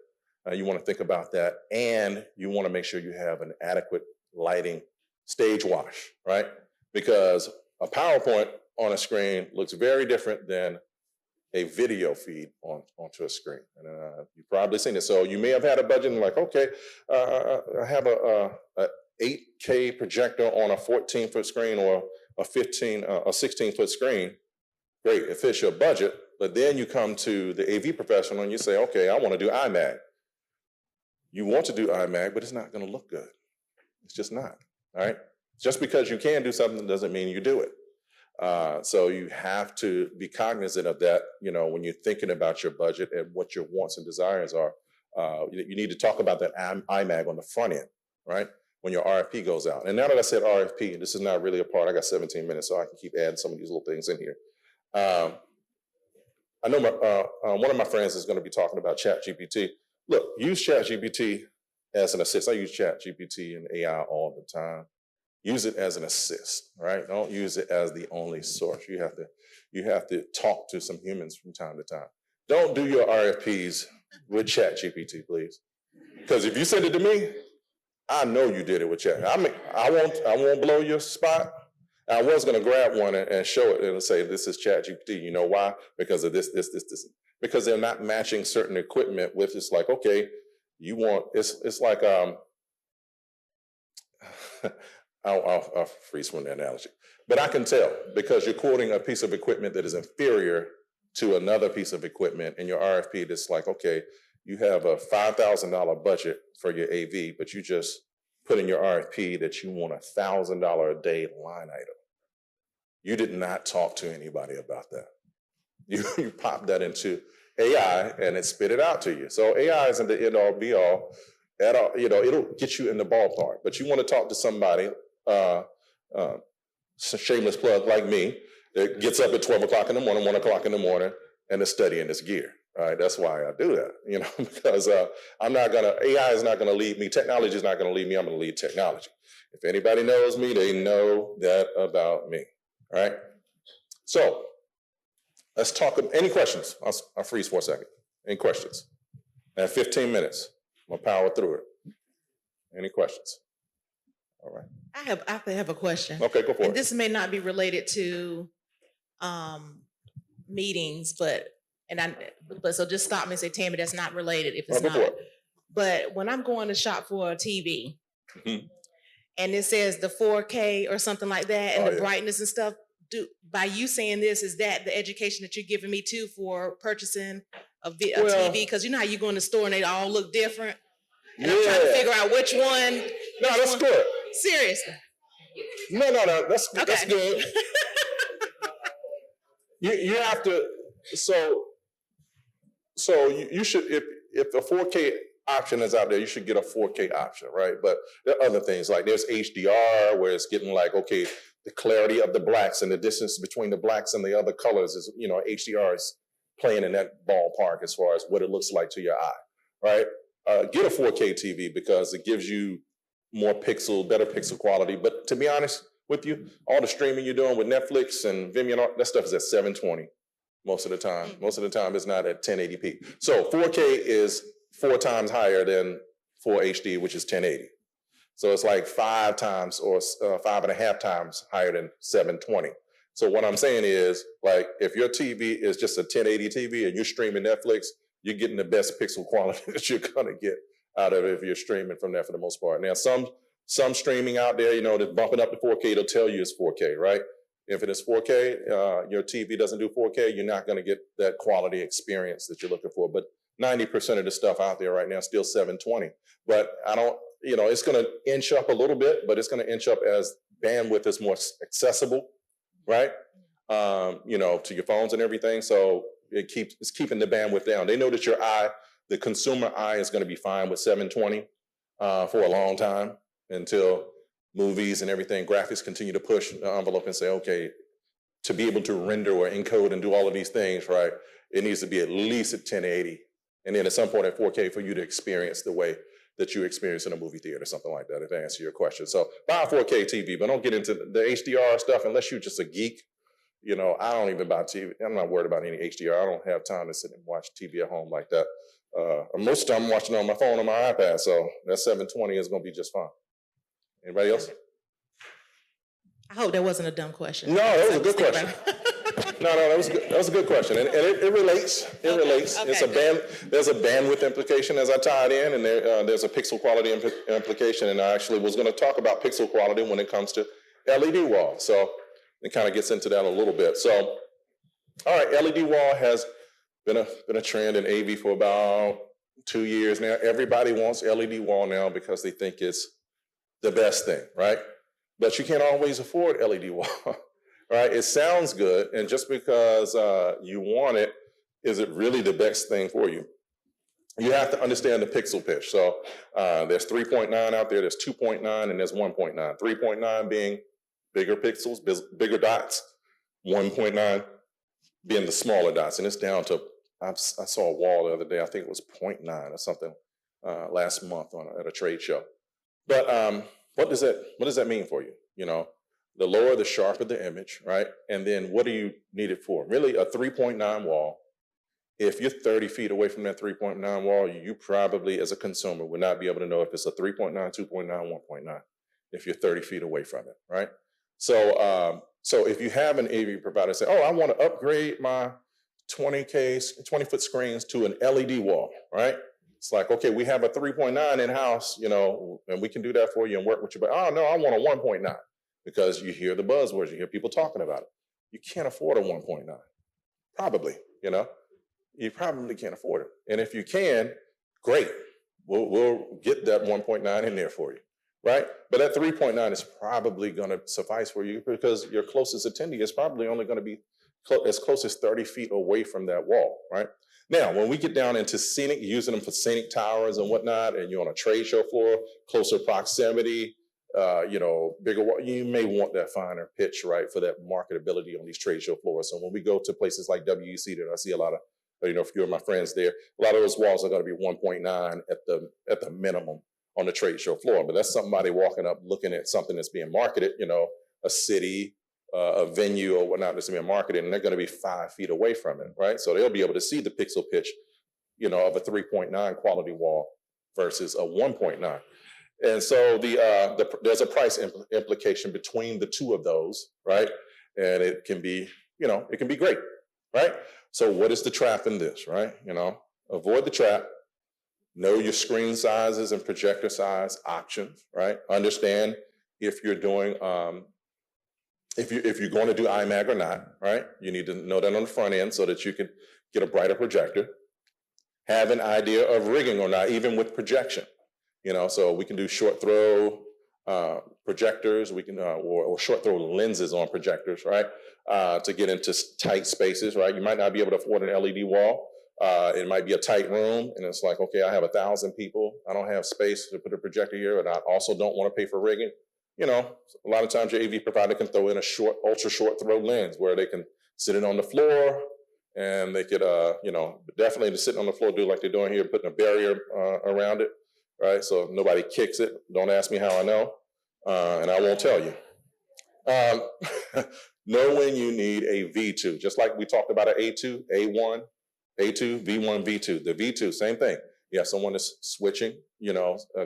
You want to think about that, and you want to make sure you have an adequate lighting stage wash, right? Because a PowerPoint on a screen looks very different than a video feed onto a screen. And you've probably seen it. So you may have had a budget and like, okay, I have a 8K projector on a 14-foot screen or a 16-foot screen. Great, it fits your budget. But then you come to the AV professional and you say, okay, I want to do IMAG. You want to do IMAG, but it's not going to look good. It's just not, all right? Just because you can do something doesn't mean you do it. So you have to be cognizant of that, when you're thinking about your budget and what your wants and desires are. You need to talk about that IMAG on the front end, right? When your RFP goes out. And now that I said RFP, this is not really a part. I got 17 minutes, so I can keep adding some of these little things in here. I know one of my friends is going to be talking about ChatGPT. Look, use ChatGPT as an assist. I use ChatGPT and AI all the time. Use it as an assist, right? Don't use it as the only source. You have to talk to some humans from time to time. Don't do your RFPs with ChatGPT, please. Because if you send it to me, I know you did it with Chat. I won't blow your spot. I was going to grab one and show it and say, this is ChatGPT. You know why? Because of this. Because they're not matching certain equipment with, it's like, okay, it's like, I'll freeze from the analogy. But I can tell because you're quoting a piece of equipment that is inferior to another piece of equipment in your RFP that's like, okay, you have a $5,000 budget for your AV, but you just put in your RFP that you want a $1,000 a day line item. You did not talk to anybody about that. You pop that into AI and it spit it out to you. So AI isn't the end all be all at all. It'll get you in the ballpark, but you want to talk to somebody, shameless plug like me, that gets up at 12 o'clock in the morning, 1 o'clock in the morning, and is studying this gear. All right, that's why I do that, because AI is not gonna lead me, technology is not gonna lead me, I'm gonna lead technology. If anybody knows me, they know that about me, all right? So, let's talk, any questions? I'll freeze for a second. Any questions? I have 15 minutes, I'm gonna power through it. Any questions? All right. I have a question. Okay, go for And it. this may not be related to meetings, but so just stop me and say, Tammy, that's not related if it's Go for not. it. But when I'm going to shop for a TV Mhm. and it says the 4K or something like that and Oh, the yeah. brightness and stuff, by you saying this, is that the education that you're giving me too for purchasing a Well- TV? Because you know how you go in the store and they all look different? And I'm trying to Yeah. figure out which one. No, that's good. Seriously. No, that's Okay. good. You have to, so you should, if the 4K option is out there, you should get a 4K option, right? But there are other things, like there's HDR, where it's getting like, okay, the clarity of the blacks and the distance between the blacks and the other colors is, HDR is playing in that ballpark as far as what it looks like to your eye, right? Get a 4K TV because it gives you better pixel quality. But to be honest with you, all the streaming you're doing with Netflix and Vimeo, and all, that stuff is at 720 most of the time. Most of the time it's not at 1080p. So 4K is 4 times higher than 4 HD, which is 1080. So it's like 5 times or 5.5 times higher than 720. So what I'm saying is, like, if your TV is just a 1080 TV and you're streaming Netflix, you're getting the best pixel quality that you're gonna get out of it if you're streaming from there for the most part. Now, some streaming out there, that's bumping up to 4K, it'll tell you it's 4K, right? If it is 4K, your TV doesn't do 4K, you're not gonna get that quality experience that you're looking for. But 90% of the stuff out there right now is still 720. But it's gonna inch up a little bit, but it's gonna inch up as bandwidth is more accessible, right? To your phones and everything. So it's keeping the bandwidth down. They know that your eye, the consumer eye, is going to be fine with 720 for a long time until movies and everything, graphics continue to push the envelope and say, okay, to be able to render or encode and do all of these things, right, it needs to be at least at 1080. And then at some point at 4K for you to experience the way that you experience in a movie theater, something like that, if I answer your question. So buy a 4K TV, but don't get into the HDR stuff unless you're just a geek. I don't even buy TV. I'm not worried about any HDR. I don't have time to sit and watch TV at home like that. Most of the time I'm watching on my phone or my iPad, so that 720 is going to be just fine. Anybody else? I hope that wasn't a dumb question. No, that was a good question. No, that was good. That was a good question, and it relates. It relates. Okay. There's a bandwidth implication as I tied in, and there's a pixel quality implication. And I actually was going to talk about pixel quality when it comes to LED wall. So it kind of gets into that a little bit. So, all right, LED wall has been a trend in AV for about 2 years now. Everybody wants LED wall now because they think it's the best thing, right? But you can't always afford LED wall, right? It sounds good, and just because you want it, is it really the best thing for you? You have to understand the pixel pitch. So there's 3.9 out there, there's 2.9, and there's 1.9. 3.9 being bigger pixels, bigger dots, 1.9 being the smaller dots. And it's down to, I saw a wall the other day, I think it was 0.9 or something last month at a trade show. But what does that mean for you? The lower, the sharper the image, right? And then what do you need it for? Really, a 3.9 wall, if you're 30 feet away from that 3.9 wall, you probably, as a consumer, would not be able to know if it's a 3.9, 2.9, 1.9, if you're 30 feet away from it, right? So if you have an AV provider say, oh, I want to upgrade my 20-foot screens to an LED wall, right? It's like, okay, we have a 3.9 in-house, and we can do that for you and work with you. But, oh, no, I want a 1.9 because you hear the buzzwords, you hear people talking about it. You can't afford a 1.9, probably, You probably can't afford it. And if you can, great. We'll get that 1.9 in there for you, right? But that 3.9 is probably going to suffice for you because your closest attendee is probably only going to be as close as 30 feet away from that wall, right? Now, when we get down into using them for scenic towers and whatnot, and you're on a trade show floor, closer proximity, bigger wall, you may want that finer pitch, right, for that marketability on these trade show floors. So when we go to places like WEC, that I see a lot of, a few of my friends there, a lot of those walls are going to be 1.9 at the minimum on the trade show floor. But that's somebody walking up looking at something that's being marketed, a city, a venue or whatnot that's being marketed, and they're going to be 5 feet away from it, right? So they'll be able to see the pixel pitch, of a 3.9 quality wall versus a 1.9. And so there's a price implication between the two of those, right? And it can be, it can be great, right? So what is the trap in this, right? Avoid the trap. Know your screen sizes and projector size options, right? Understand if you're doing, if you're going to do iMac or not, right? You need to know that on the front end so that you can get a brighter projector. Have an idea of rigging or not, even with projection. So we can do short throw projectors, we can or short throw lenses on projectors, right? To get into tight spaces, right? You might not be able to afford an LED wall. It might be a tight room, and it's like, okay, I have 1,000 people. I don't have space to put a projector here, and I also don't want to pay for rigging. A lot of times your AV provider can throw in a ultra short throw lens where they can sit it on the floor, and they could, definitely to sit on the floor, do like they're doing here, putting a barrier around it, right? So nobody kicks it. Don't ask me how I know, and I won't tell you. Know when you need a V2, just like we talked about an A2, A1, A2, V1, V2. The V2, same thing. You have someone that's switching,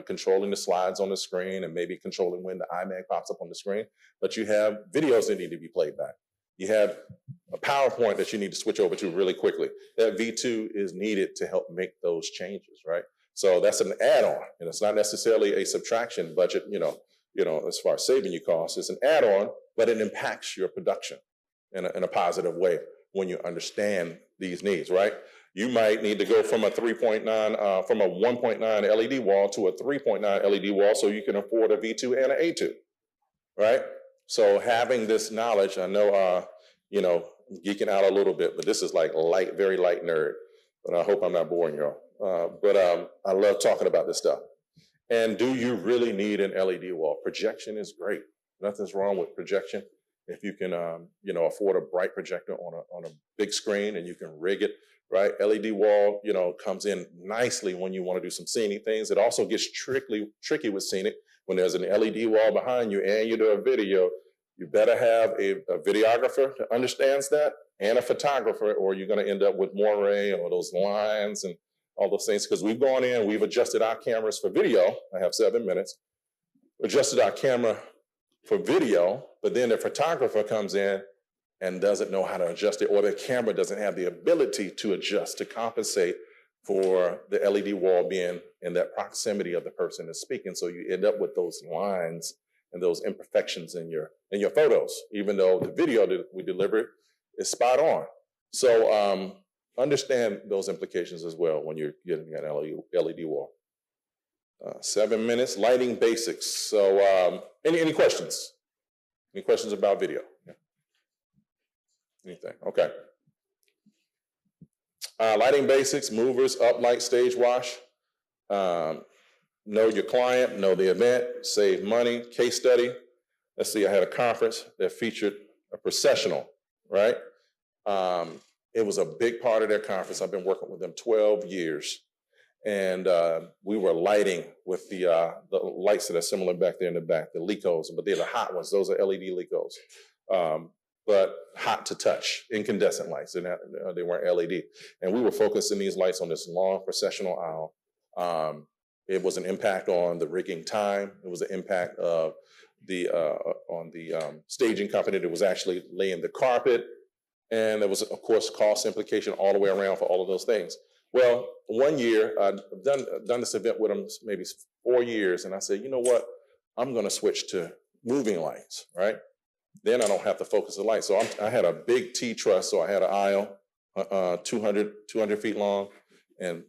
controlling the slides on the screen and maybe controlling when the iMac pops up on the screen. But you have videos that need to be played back. You have a PowerPoint that you need to switch over to really quickly. That V2 is needed to help make those changes, right? So that's an add-on, and it's not necessarily a subtraction budget, as far as saving you costs. It's an add-on, but it impacts your production in a positive way when you understand these needs, right? You might need to go from a 3.9, from a 1.9 LED wall to a 3.9 LED wall so you can afford a V2 and an A2, right? So having this knowledge, I know, geeking out a little bit, but this is like very light nerd, but I hope I'm not boring y'all. But I love talking about this stuff. And do you really need an LED wall? Projection is great. Nothing's wrong with projection. If you can, afford a bright projector on a big screen and you can rig it, right? LED wall, comes in nicely when you want to do some scenic things. It also gets tricky with scenic. When there's an LED wall behind you and you do a video, you better have a videographer that understands that and a photographer, or you're going to end up with moire or those lines and all those things. Because we've gone in, we've adjusted our cameras for video. I have 7 minutes. Adjusted our camera for video, but then the photographer comes in and doesn't know how to adjust it, or the camera doesn't have the ability to adjust to compensate for the LED wall being in that proximity of the person that's speaking. So you end up with those lines and those imperfections in your photos, even though the video that we delivered is spot on. So understand those implications as well when you're getting an LED wall. 7 minutes, lighting basics. So any questions? Any questions about video? Yeah. Anything? Okay. Lighting basics, movers, uplight, stage wash. Know your client, know the event, save money, case study. Let's see, I had a conference that featured a processional, right? It was a big part of their conference. I've been working with them 12 years. And we were lighting with the lights that are similar back there in the back, the Lecos, but they're the hot ones. Those are LED Lecos, but hot to touch, incandescent lights. They weren't LED. And we were focusing these lights on this long processional aisle. It was an impact on the rigging time. It was an impact of on the staging company that was actually laying the carpet. And there was, of course, cost implication all the way around for all of those things. Well, 1 year, I've done this event with them maybe 4 years, and I said, you know what? I'm going to switch to moving lights, right? Then I don't have to focus the light. So I had a big T-truss, so I had an aisle, 200 feet long, and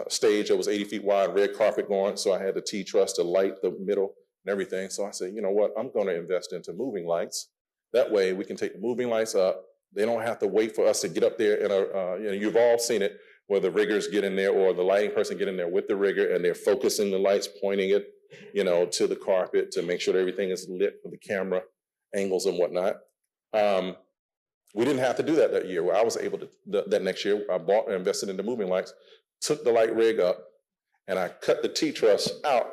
stage that was 80 feet wide, red carpet going. So I had the T-truss to light the middle and everything. So I said, you know what? I'm going to invest into moving lights. That way we can take the moving lights up. They don't have to wait for us to get up there. You've all seen it, where the riggers get in there or the lighting person get in there with the rigger and they're focusing the lights, pointing it, to the carpet to make sure that everything is lit for the camera angles and whatnot. We didn't have to do that year. I was able to, that next year, I bought and invested in the moving lights, took the light rig up, and I cut the T-truss out,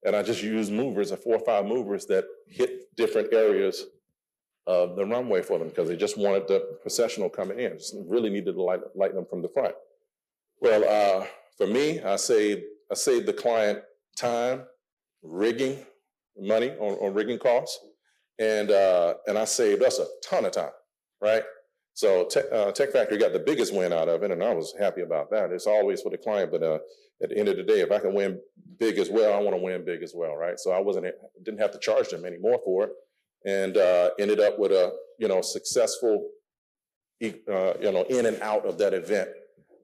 and I just used movers, 4 or 5 movers that hit different areas of the runway for them because they just wanted the processional coming in. Just really needed to light them from the front. Well, for me, I saved the client time, rigging money on rigging costs, and I saved us a ton of time, right? So Tech Factory got the biggest win out of it, and I was happy about that. It's always for the client, but at the end of the day, if I can win big as well, I want to win big as well, right? So I didn't have to charge them anymore for it, and ended up with a successful in and out of that event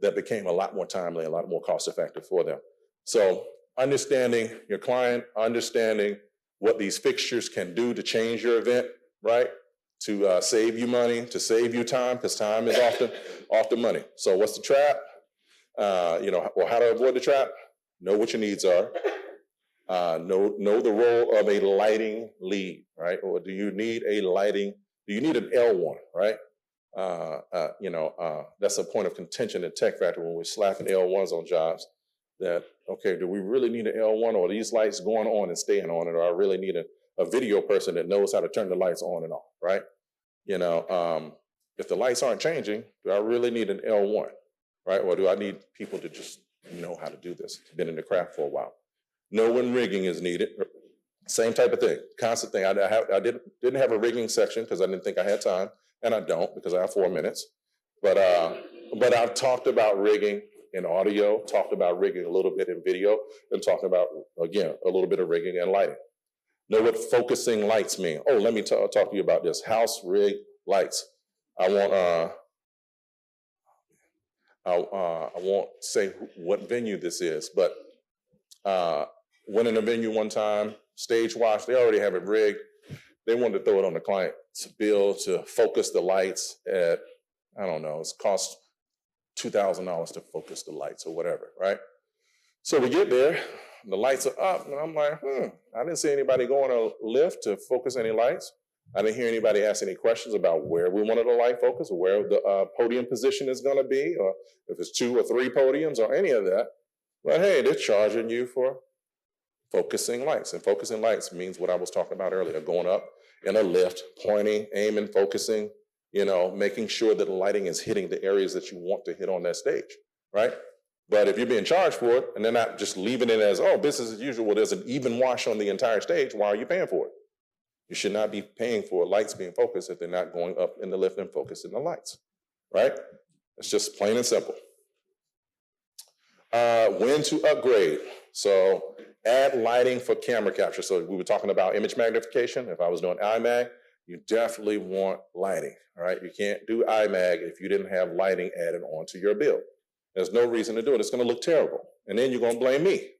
that became a lot more timely, a lot more cost effective for them. So understanding your client, understanding what these fixtures can do to change your event, right? To save you money, to save you time, because time is often money. So what's the trap? Or how to avoid the trap? Know what your needs are. Know the role of a lighting lead, right? Or do you need an L1, right? That's a point of contention at Tech Factory when we're slapping L1s on jobs. That, okay, do we really need an L1, or are these lights going on and staying on it, or I really need a video person that knows how to turn the lights on and off, right? If the lights aren't changing, do I really need an L1, right? Or do I need people to just know how to do this, been in the craft for a while? Know when rigging is needed. Same type of thing, constant thing. I didn't have a rigging section because I didn't think I had time, and I don't because I have 4 minutes. But I've talked about rigging in audio, talked about rigging a little bit in video, and talked about, again, a little bit of rigging and lighting. Know what focusing lights mean. Oh, let me talk to you about this. House rig lights. I won't say what venue this is, but went in a venue one time, stage watch, they already have it rigged. They wanted to throw it on the client's bill to focus the lights at, I don't know, it's cost $2,000 to focus the lights or whatever, right? So we get there, the lights are up, and I'm like, I didn't see anybody go on a lift to focus any lights. I didn't hear anybody ask any questions about where we wanted the light focus, or where the podium position is going to be, or if it's 2 or 3 podiums or any of that. But hey, they're charging you for focusing lights. And focusing lights means what I was talking about earlier, going up in a lift, pointing, aiming, focusing, making sure that the lighting is hitting the areas that you want to hit on that stage, right? But if you're being charged for it, and they're not just leaving it as, oh, business as usual, well, there's an even wash on the entire stage, why are you paying for it? You should not be paying for lights being focused if they're not going up in the lift and focusing the lights, right? It's just plain and simple. When to upgrade. So add lighting for camera capture. So we were talking about image magnification. If I was doing iMag, you definitely want lighting, all right? You can't do iMag if you didn't have lighting added onto your build. There's no reason to do it. It's going to look terrible. And then you're going to blame me.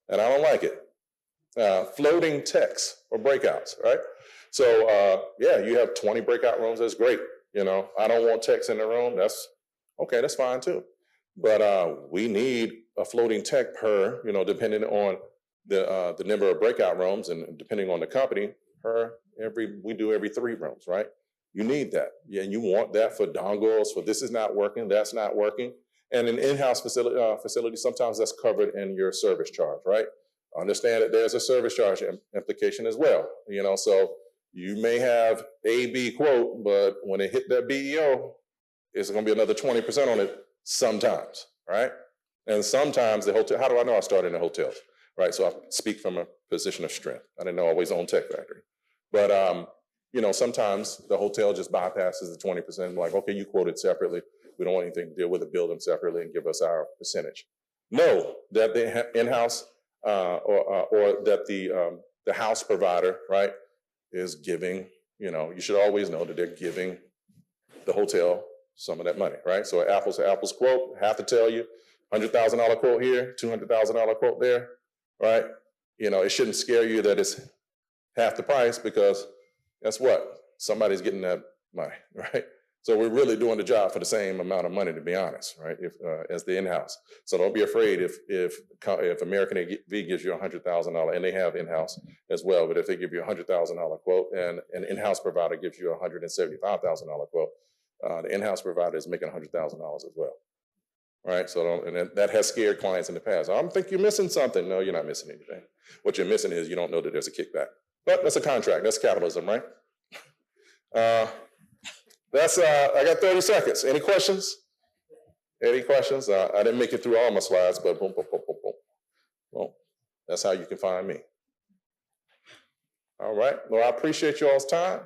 And I don't like it. Floating text or breakouts, right? So, you have 20 breakout rooms. That's great. I don't want text in the room. That's okay. That's fine too. But we need a floating tech per, depending on the number of breakout rooms and depending on the company, we do every 3 rooms, right? You need that. Yeah, and you want that for dongles, for this is not working, that's not working. And in in-house facility, sometimes that's covered in your service charge, right? Understand that there's a service charge implication as well. So you may have A, B quote, but when it hit that BEO, it's going to be another 20% on it sometimes, right? And sometimes the hotel, how do I know I started in the hotels, right? So I speak from a position of strength. I didn't know I always own Tech Factory. But, sometimes the hotel just bypasses the 20%, like, okay, you quoted separately. We don't want anything to deal with it, bill them separately and give us our percentage. Know that the in-house or that the house provider, right, is giving, you should always know that they're giving the hotel some of that money, right? So apples to apples quote, have to tell you, $100,000 quote here, $200,000 quote there, right? It shouldn't scare you that it's half the price because guess what? Somebody's getting that money, right? So we're really doing the job for the same amount of money, to be honest, right? As the in-house. So don't be afraid if American AV gives you $100,000, and they have in-house as well, but if they give you a $100,000 quote and an in-house provider gives you a $175,000 quote, the in-house provider is making $100,000 as well, right? So that has scared clients in the past. I think you're missing something. No, you're not missing anything. What you're missing is you don't know that there's a kickback. But that's a contract. That's capitalism, right? I got 30 seconds. Any questions? Any questions? I didn't make it through all my slides, but boom, boom, boom, boom, boom. Well, that's how you can find me. All right. Well, I appreciate y'all's time.